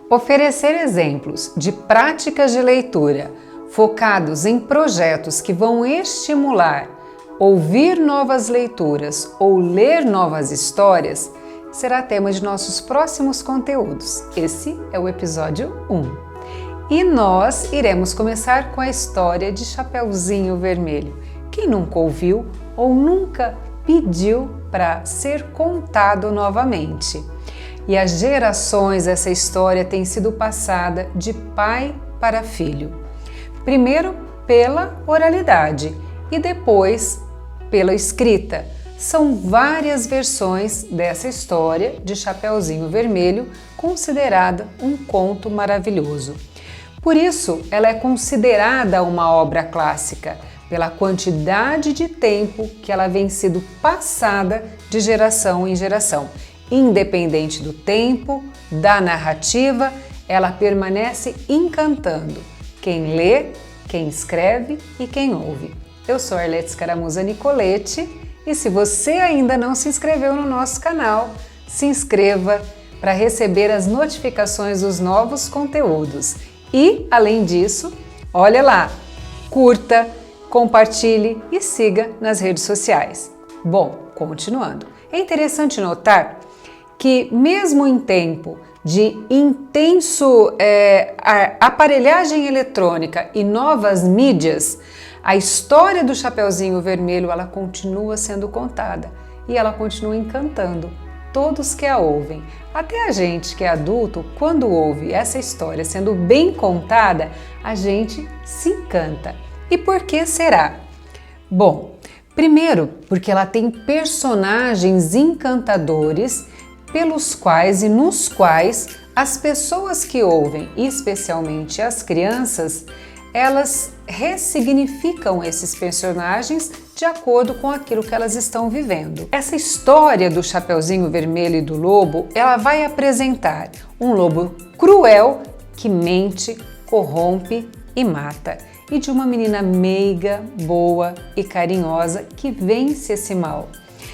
Oferecer exemplos de práticas de leitura focados em projetos que vão estimular ouvir novas leituras ou ler novas histórias será tema de nossos próximos conteúdos. Esse é o episódio 1. E nós iremos começar com a história de Chapeuzinho Vermelho. Quem nunca ouviu ou nunca pediu para ser contado novamente? E há gerações essa história tem sido passada de pai para filho. Primeiro pela oralidade e depois pela escrita. São várias versões dessa história de Chapeuzinho Vermelho, considerada um conto maravilhoso. Por isso, ela é considerada uma obra clássica, pela quantidade de tempo que ela vem sendo passada de geração em geração. Independente do tempo, da narrativa, ela permanece encantando quem lê, quem escreve e quem ouve. Eu sou Arlete Scaramuza Nicolete e se você ainda não se inscreveu no nosso canal, se inscreva para receber as notificações dos novos conteúdos. E, além disso, olha lá, curta, compartilhe e siga nas redes sociais. Bom, continuando. É interessante notar que mesmo em tempo de intenso aparelhagem eletrônica e novas mídias, a história do Chapeuzinho Vermelho ela continua sendo contada e ela continua encantando todos que a ouvem. Até a gente que é adulto, quando ouve essa história sendo bem contada, a gente se encanta. E por que será? Bom, primeiro porque ela tem personagens encantadores pelos quais e nos quais as pessoas que ouvem, especialmente as crianças, elas ressignificam esses personagens de acordo com aquilo que elas estão vivendo. Essa história do Chapeuzinho Vermelho e do lobo, ela vai apresentar um lobo cruel que mente, corrompe e mata, e de uma menina meiga, boa e carinhosa que vence esse mal.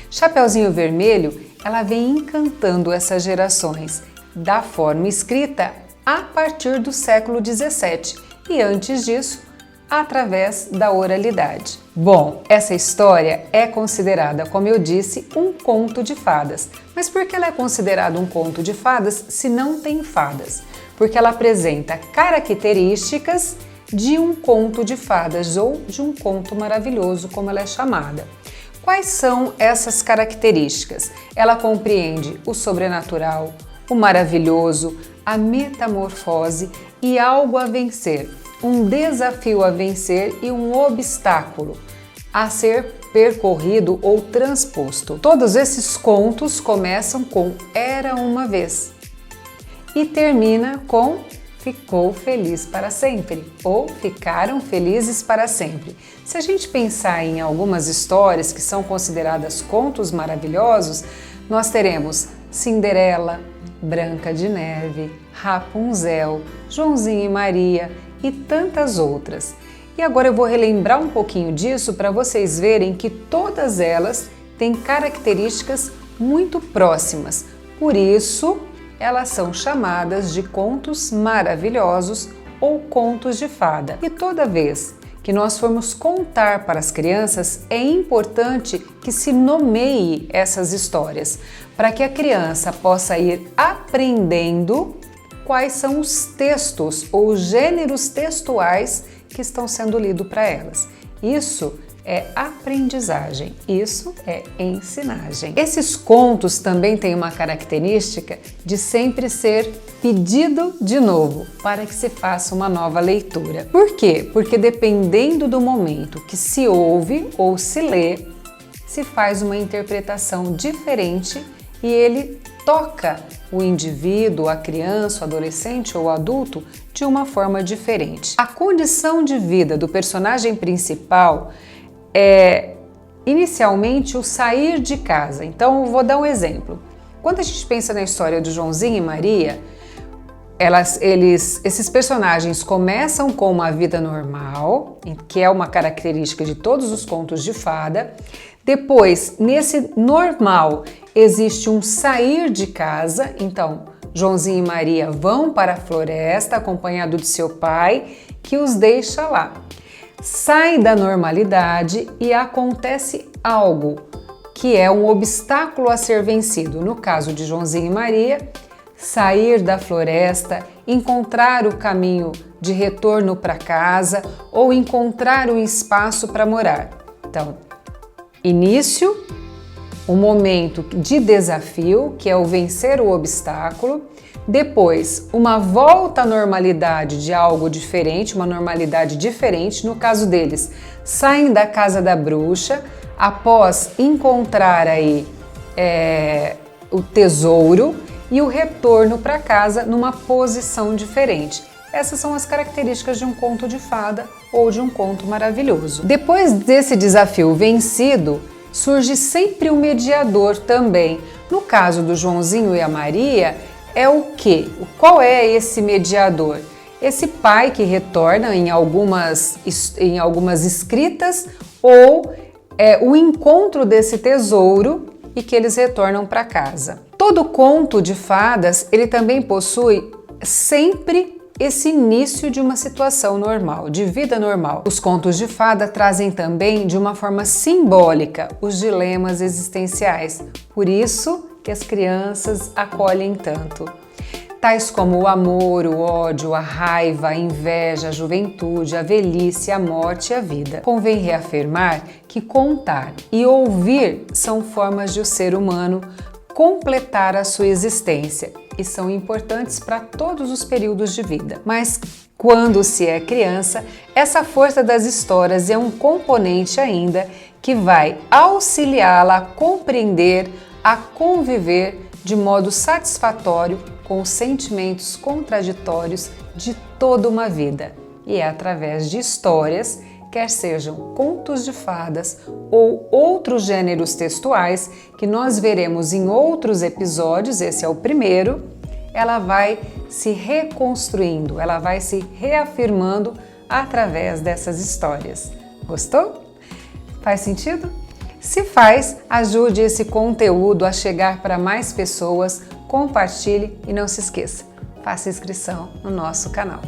Chapeuzinho Vermelho, ela vem encantando essas gerações da forma escrita a partir do século XVII e antes disso, através da oralidade. Bom, essa história é considerada, como eu disse, um conto de fadas. Mas por que ela é considerada um conto de fadas se não tem fadas? Porque ela apresenta características de um conto de fadas ou de um conto maravilhoso, como ela é chamada. Quais são essas características? Ela compreende o sobrenatural, o maravilhoso, a metamorfose e algo a vencer, um desafio a vencer e um obstáculo a ser percorrido ou transposto. Todos esses contos começam com Era uma vez e termina com Ficou feliz para sempre ou Ficaram felizes para sempre. Se a gente pensar em algumas histórias que são consideradas contos maravilhosos, nós teremos Cinderela, Branca de Neve, Rapunzel, Joãozinho e Maria e tantas outras. E agora eu vou relembrar um pouquinho disso para vocês verem que todas elas têm características muito próximas. Por isso, elas são chamadas de contos maravilhosos ou contos de fada. E toda vez que nós formos contar para as crianças, é importante que se nomeie essas histórias, para que a criança possa ir aprendendo quais são os textos ou gêneros textuais que estão sendo lidos para elas. Isso é aprendizagem, isso é ensinagem. Esses contos também têm uma característica de sempre ser pedido de novo, para que se faça uma nova leitura. Por quê? Porque dependendo do momento que se ouve ou se lê, se faz uma interpretação diferente e ele toca o indivíduo, a criança, o adolescente ou o adulto de uma forma diferente. A condição de vida do personagem principal é inicialmente o sair de casa. Então, eu vou dar um exemplo. Quando a gente pensa na história do Joãozinho e Maria, esses personagens começam com uma vida normal, que é uma característica de todos os contos de fada. Depois, nesse normal, existe um sair de casa. Então, Joãozinho e Maria vão para a floresta acompanhado de seu pai, que os deixa lá. Sai da normalidade e acontece algo, que é um obstáculo a ser vencido. No caso de Joãozinho e Maria, sair da floresta, encontrar o caminho de retorno para casa ou encontrar um espaço para morar. Então, início, um momento de desafio, que é o vencer o obstáculo. Depois, uma volta à normalidade de algo diferente, uma normalidade diferente. No caso deles, saem da casa da bruxa após encontrar aí o tesouro e o retorno para casa numa posição diferente. Essas são as características de um conto de fada ou de um conto maravilhoso. Depois desse desafio vencido, surge sempre um mediador também. No caso do Joãozinho e a Maria, é o quê? Qual é esse mediador? Esse pai que retorna em algumas escritas ou o encontro desse tesouro e que eles retornam para casa. Todo conto de fadas, ele também possui sempre esse início de uma situação normal, de vida normal. Os contos de fada trazem também, de uma forma simbólica, os dilemas existenciais. Por isso que as crianças acolhem tanto. Tais como o amor, o ódio, a raiva, a inveja, a juventude, a velhice, a morte e a vida. Convém reafirmar que contar e ouvir são formas de o ser humano completar a sua existência e são importantes para todos os períodos de vida. Mas quando se é criança, essa força das histórias é um componente ainda que vai auxiliá-la a compreender, a conviver de modo satisfatório com os sentimentos contraditórios de toda uma vida. E é através de histórias, quer sejam contos de fadas ou outros gêneros textuais, que nós veremos em outros episódios, esse é o primeiro, ela vai se reconstruindo, ela vai se reafirmando através dessas histórias. Gostou? Faz sentido? Se faz, ajude esse conteúdo a chegar para mais pessoas, compartilhe e não se esqueça, faça inscrição no nosso canal.